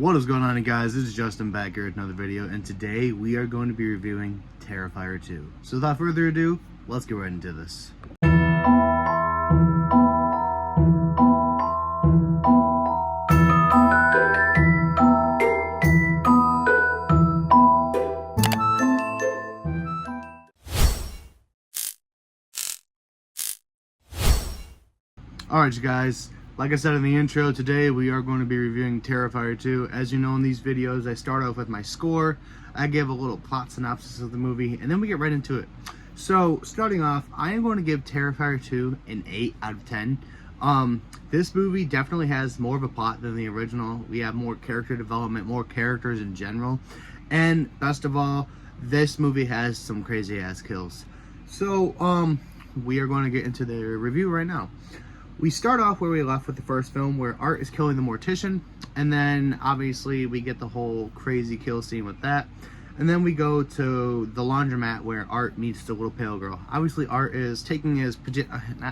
What is going on, guys? This is Justin back here with another video, and today we are going to be reviewing Terrifier 2. So without further ado, let's get right into this. Alright, you guys. Like I said in the intro, today we are going to be reviewing Terrifier 2. As you know, in these videos, I start off with my score, I give a little plot synopsis of the movie, and then we get right into it. So, starting off, I am going to give Terrifier 2 an 8 out of 10. This movie definitely has more of a plot than the original. We have more character development, more characters in general, and best of all, this movie has some crazy-ass kills. So, we are going to get into the review right now. We start off where we left with the first film, where Art is killing the mortician, and then obviously we get the whole crazy kill scene with that. And then we go to the laundromat where Art meets the little pale girl. Obviously Art is taking his pajamas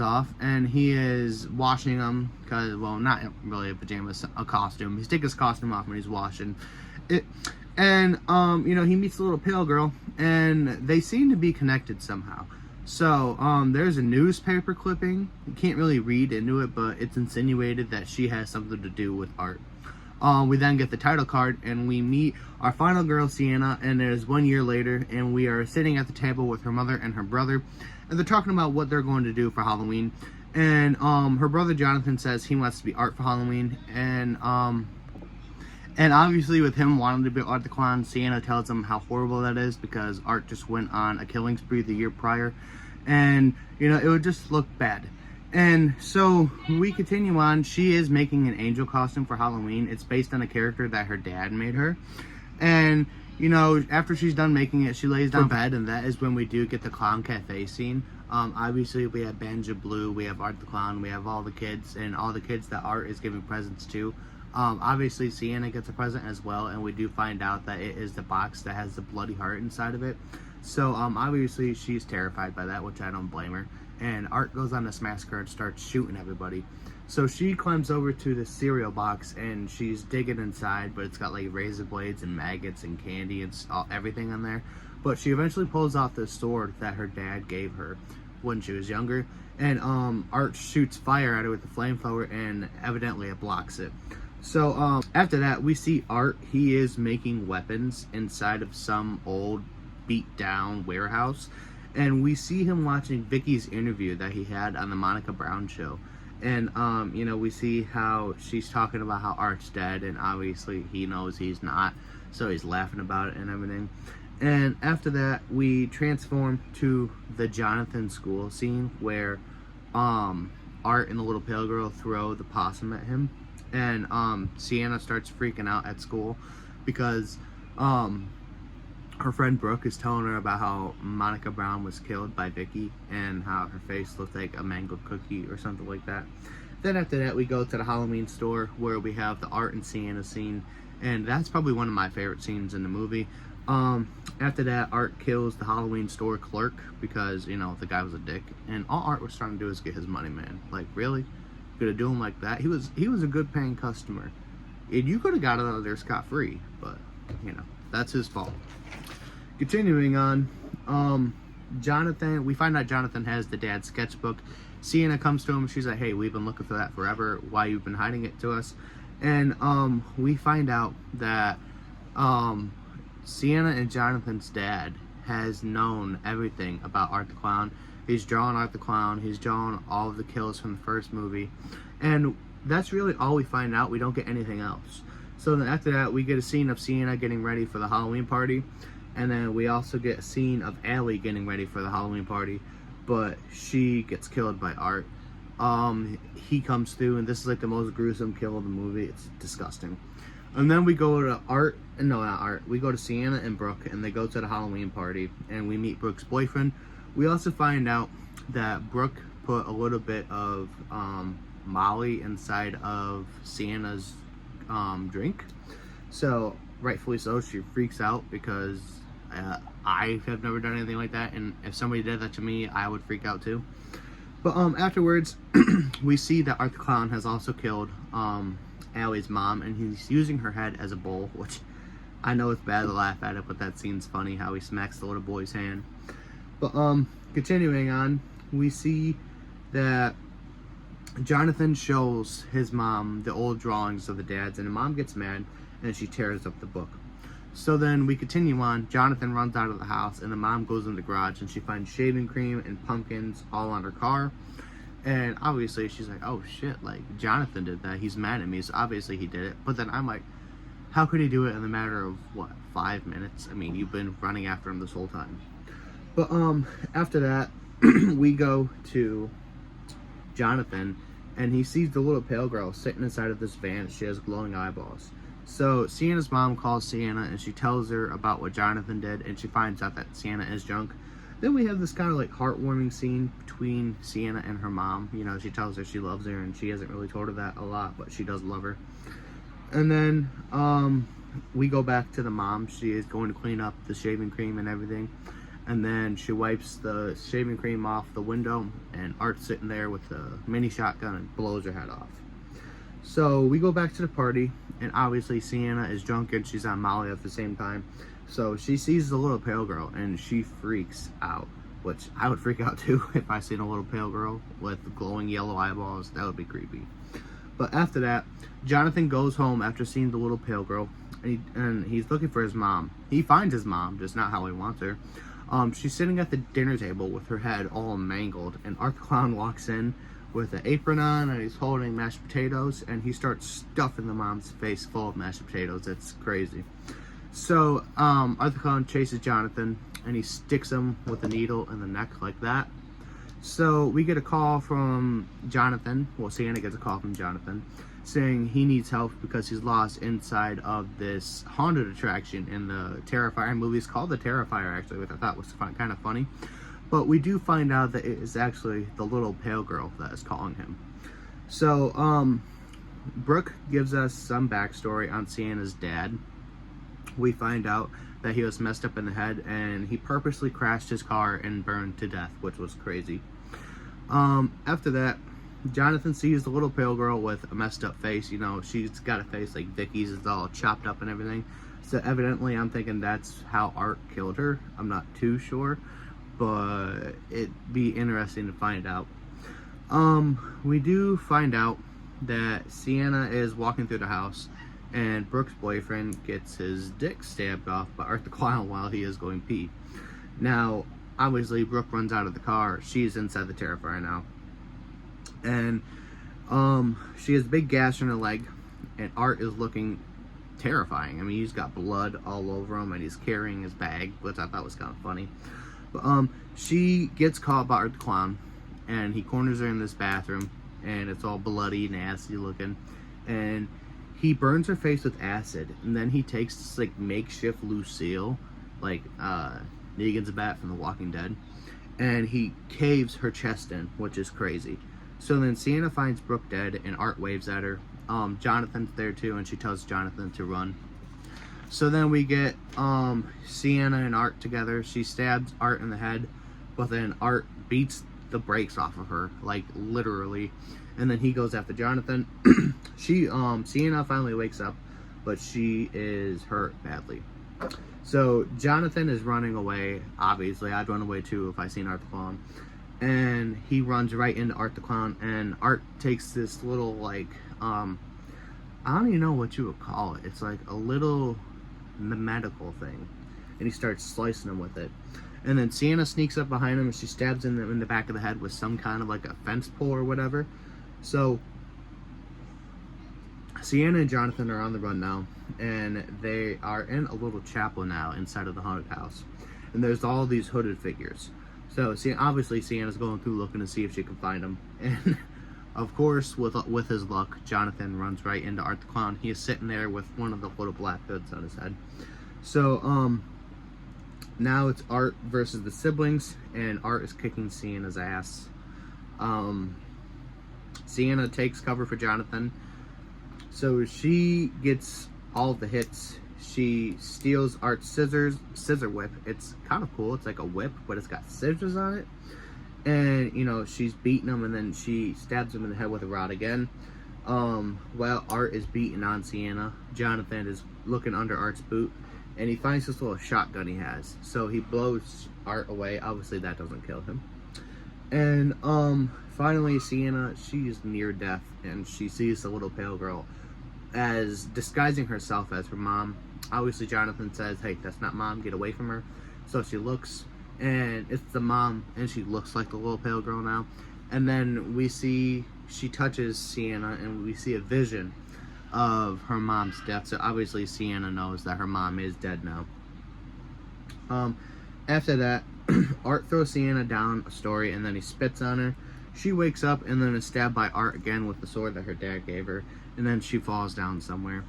off, and he is washing them, because, well, not really a pajamas, a costume. He's taking his costume off and he's washing it. And, you know, he meets the little pale girl, and they seem to be connected somehow. So, there's a newspaper clipping. You can't really read into it, but it's insinuated that she has something to do with Art. We then get the title card, and we meet our final girl, Sienna, and it is 1 year later, and we are sitting at the table with her mother and her brother, and they're talking about what they're going to do for Halloween. And, her brother, Jonathan, says he wants to be Art for Halloween, and obviously with him wanting to be Art the Clown, Sienna tells him how horrible that is, because Art just went on a killing spree the year prior, and, you know, it would just look bad. And so we continue on. She is making an angel costume for Halloween. It's based on a character that her dad made her. And, you know, after she's done making it, she lays down bed, and that is when we do get the Clown Cafe scene. Obviously we have Banjo Blue, we have Art the Clown, we have all the kids, and all the kids that Art is giving presents to. Obviously Sienna gets a present as well, and we do find out that it is the box that has the bloody heart inside of it. So, obviously she's terrified by that, which I don't blame her. And Art goes on this massacre and starts shooting everybody. So she climbs over to the cereal box, and she's digging inside, but it's got like razor blades and maggots and candy and everything in there. But she eventually pulls off the sword that her dad gave her when she was younger. And Art shoots fire at it with the flamethrower, and evidently it blocks it. So, after that, we see Art. He is making weapons inside of some old, beat-down warehouse. And we see him watching Vicky's interview that he had on the Monica Brown show. And, you know, we see how she's talking about how Art's dead, and obviously he knows he's not. So he's laughing about it and everything. And after that, we transform to the Jonathan school scene where, Art and the little pale girl throw the possum at him. And Sienna starts freaking out at school because her friend Brooke is telling her about how Monica Brown was killed by Vicky, and how her face looked like a mangled cookie or something like that. Then after that, we go to the Halloween store where we have the Art and Sienna scene, and that's probably one of my favorite scenes in the movie. After that, Art kills the Halloween store clerk because, you know, the guy was a dick, and all Art was trying to do is get his money, man. Like, really? Gonna do him like that? He was a good paying customer, and you could have got out of there scot-free, but, you know, that's his fault. Continuing on, Jonathan, we find out Jonathan has the dad's sketchbook. Sienna comes to him, she's like, hey, we've been looking for that forever, why you've been hiding it to us? And we find out that Sienna and Jonathan's dad has known everything about Art the Clown. He's drawn Art the Clown, he's drawn all of the kills from the first movie, and that's really all we find out. We don't get anything else. So then after that, we get a scene of Sienna getting ready for the Halloween party, and then we also get a scene of Allie getting ready for the Halloween party, but she gets killed by Art. He comes through, and this is like the most gruesome kill of the movie. It's disgusting. And then we go to we go to Sienna and Brooke, and they go to the Halloween party, and we meet Brooke's boyfriend. We also find out that Brooke put a little bit of Molly inside of Sienna's drink. So, rightfully so, she freaks out because I have never done anything like that, and if somebody did that to me, I would freak out too. But afterwards, we see that Art the Clown has also killed Allie's mom, and he's using her head as a bowl, which I know it's bad to laugh at it, but that scene's funny how he smacks the little boy's hand. But continuing on, we see that Jonathan shows his mom the old drawings of the dads, and the mom gets mad and she tears up the book. So then we continue on. Jonathan runs out of the house, and the mom goes in the garage and she finds shaving cream and pumpkins all on her car. And obviously she's like, oh shit, like Jonathan did that, he's mad at me, so obviously he did it. But then I'm like, how could he do it in the matter of what, 5 minutes? I mean, you've been running after him this whole time. But after that, we go to Jonathan, and he sees the little pale girl sitting inside of this van. She has glowing eyeballs. So Sienna's mom calls Sienna, and she tells her about what Jonathan did, and she finds out that Sienna is drunk. Then we have this kind of like heartwarming scene between Sienna and her mom. You know, she tells her she loves her, and she hasn't really told her that a lot, but she does love her. And then we go back to the mom. She is going to clean up the shaving cream and everything. And then she wipes the shaving cream off the window, and Art's sitting there with a mini shotgun and blows her head off. So we go back to the party, and obviously Sienna is drunk and she's on Molly at the same time. So she sees the little pale girl and she freaks out, which I would freak out too if I seen a little pale girl with glowing yellow eyeballs. That would be creepy. But after that, Jonathan goes home after seeing the little pale girl, and he's looking for his mom. He finds his mom, just not how he wants her. She's sitting at the dinner table with her head all mangled, and Art the Clown walks in with an apron on, and he's holding mashed potatoes, and he starts stuffing the mom's face full of mashed potatoes. It's crazy. So Art the Clown chases Jonathan, and he sticks him with a needle in the neck like that. So we get a call from Jonathan. Well, Sienna gets a call from Jonathan saying he needs help because he's lost inside of this haunted attraction in the Terrifier movie. It's called the Terrifier, actually, which I thought was kind of funny. But we do find out that it is actually the little pale girl that is calling him. So Brooke gives us some backstory on Sienna's dad. We find out that he was messed up in the head, and he purposely crashed his car and burned to death, which was crazy. After that, Jonathan sees the little pale girl with a messed up face. You know, she's got a face like Vicky's, it's all chopped up and everything. So evidently, I'm thinking that's how Art killed her. I'm not too sure, but it'd be interesting to find out. We do find out that Sienna is walking through the house, and Brooke's boyfriend gets his dick stabbed off by Art the Clown while he is going pee. Now, obviously, Brooke runs out of the car. She's inside the Terrifier now. And she has a big gash in her leg, and Art is looking terrifying. I mean, he's got blood all over him, and he's carrying his bag, which I thought was kind of funny. But she gets caught by Art the Clown, and he corners her in this bathroom, and it's all bloody, nasty looking. And he burns her face with acid, and then he takes this like makeshift Lucille, like Negan's bat from The Walking Dead, and he caves her chest in, which is crazy. So then Sienna finds Brooke dead, and Art waves at her. Jonathan's there too, and she tells Jonathan to run. So then we get Sienna and Art together. She stabs Art in the head, but then Art beats the brakes off of her, like literally. And then he goes after Jonathan. Sienna finally wakes up, but she is hurt badly. So Jonathan is running away. Obviously, I'd run away too if I seen Art the Clown. And he runs right into Art the Clown, and Art takes this little, like, I don't even know what you would call it. It's like a little medical thing. And he starts slicing him with it. And then Sienna sneaks up behind him, and she stabs him in the back of the head with some kind of, like, a fence pole or whatever. So Sienna and Jonathan are on the run now, and they are in a little chapel now inside of the haunted house. And there's all these hooded figures. So, obviously, Sienna's going through looking to see if she can find them. And, of course, with his luck, Jonathan runs right into Art the Clown. He is sitting there with one of the little black hoods on his head. So, now it's Art versus the siblings, and Art is kicking Sienna's ass. Sienna takes cover for Jonathan. So, she gets all the hits. She steals Art's scissor whip. It's kind of cool. It's like a whip, but it's got scissors on it. And, you know, she's beating him, and then she stabs him in the head with a rod again. While Art is beating on Sienna, Jonathan is looking under Art's boot, and he finds this little shotgun he has. So he blows Art away. Obviously, that doesn't kill him. And finally, Sienna, she's near death, and she sees the little pale girl as disguising herself as her mom. Obviously, Jonathan says, "Hey, that's not mom. Get away from her." So she looks, and it's the mom, and she looks like the little pale girl now. And then we see she touches Sienna, and we see a vision of her mom's death. So obviously, Sienna knows that her mom is dead now. After that, Art throws Sienna down a story, and then he spits on her. She wakes up and then is stabbed by Art again with the sword that her dad gave her, and then she falls down somewhere.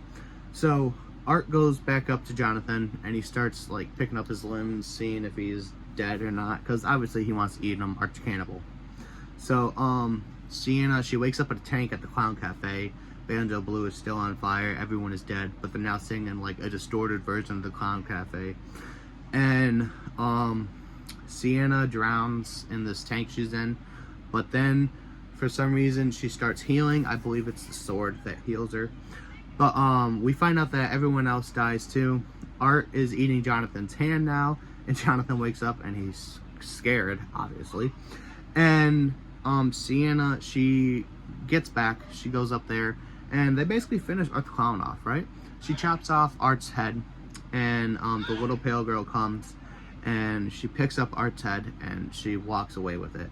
So Art goes back up to Jonathan, and he starts like picking up his limbs, seeing if he's dead or not, because obviously he wants to eat him. Art's cannibal. So Sienna, she wakes up at a tank at the Clown Cafe. Banjo Blue is still on fire. Everyone is dead, but they're now singing like a distorted version of the Clown Cafe. And Sienna drowns in this tank she's in, but then for some reason she starts healing. I believe it's the sword that heals her. But we find out that everyone else dies too. Art is eating Jonathan's hand now, and Jonathan wakes up and he's scared, obviously. And Sienna, she gets back, she goes up there, and they basically finish Art the Clown off, right? She chops off Art's head, and the little pale girl comes, and she picks up Art's head, and she walks away with it.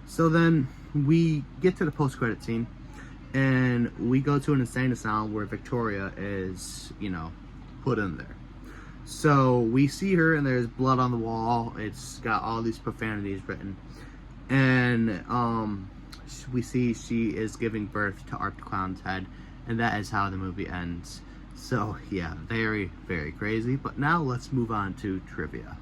So then we get to the post-credit scene, and we go to an insane asylum where Victoria is, put in there. So we see her, and there's blood on the wall. It's got all these profanities written. And we see she is giving birth to Art the Clown's head, and that is how the movie ends. So yeah, very, very crazy. But now let's move on to trivia.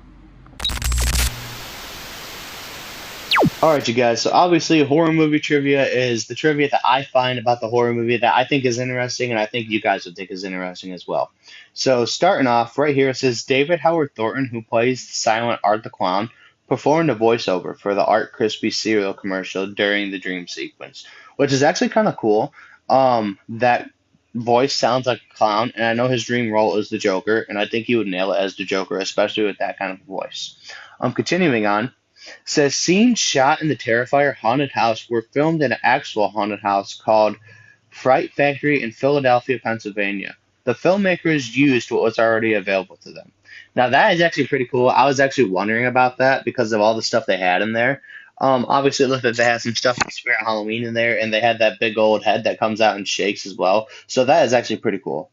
Alright, you guys, so obviously horror movie trivia is the trivia that I find about the horror movie that I think is interesting, and I think you guys would think is interesting as well. So starting off, right here it says David Howard Thornton, who plays the silent Art the Clown, performed a voiceover for the Art Crispy cereal commercial during the dream sequence, which is actually kind of cool. That voice sounds like a clown, and I know his dream role is the Joker, and I think he would nail it as the Joker, especially with that kind of voice. Continuing on, says scenes shot in the Terrifier haunted house were filmed in an actual haunted house called Fright Factory in Philadelphia, Pennsylvania. The filmmakers used what was already available to them. Now that is actually pretty cool. I was actually wondering about that because of all the stuff they had in there. Obviously, it looked like they had some stuff from Spirit Halloween in there, and they had that big old head that comes out and shakes as well. So that is actually pretty cool.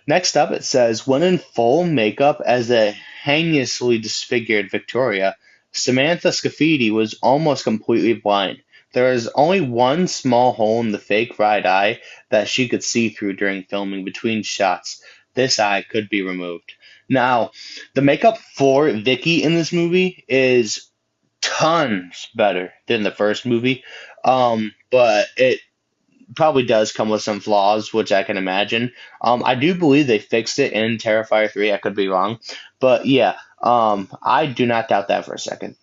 Next up, it says, when in full makeup as a heinously disfigured Victoria, Samantha Scafidi was almost completely blind. There is only one small hole in the fake right eye that she could see through during filming between shots. This eye could be removed. Now, the makeup for Vicky in this movie is tons better than the first movie, but it probably does come with some flaws, which I can imagine. I do believe they fixed it in Terrifier 3. I could be wrong, but yeah, I do not doubt that for a second.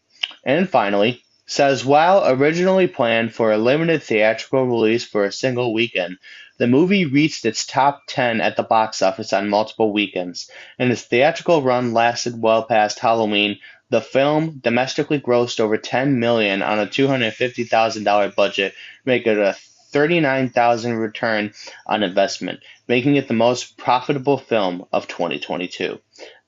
And finally, says while originally planned for a limited theatrical release for a single weekend, the movie reached its top 10 at the box office on multiple weekends, and its theatrical run lasted well past Halloween. The film domestically grossed over $10 million on a $250,000 budget, making it a $39,000 return on investment, making it the most profitable film of 2022.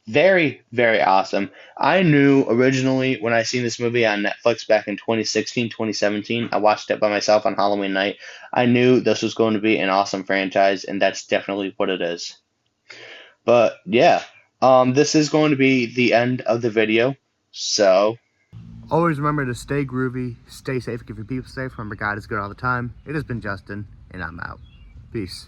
Very, very awesome. I knew originally when I seen this movie on Netflix back in 2016, 2017, I watched it by myself on Halloween night. I knew this was going to be an awesome franchise, and that's definitely what it is. But yeah, this is going to be the end of the video. So always remember to stay groovy, stay safe, keep your people safe. Remember, God is good all the time. It has been Justin, and I'm out. Peace.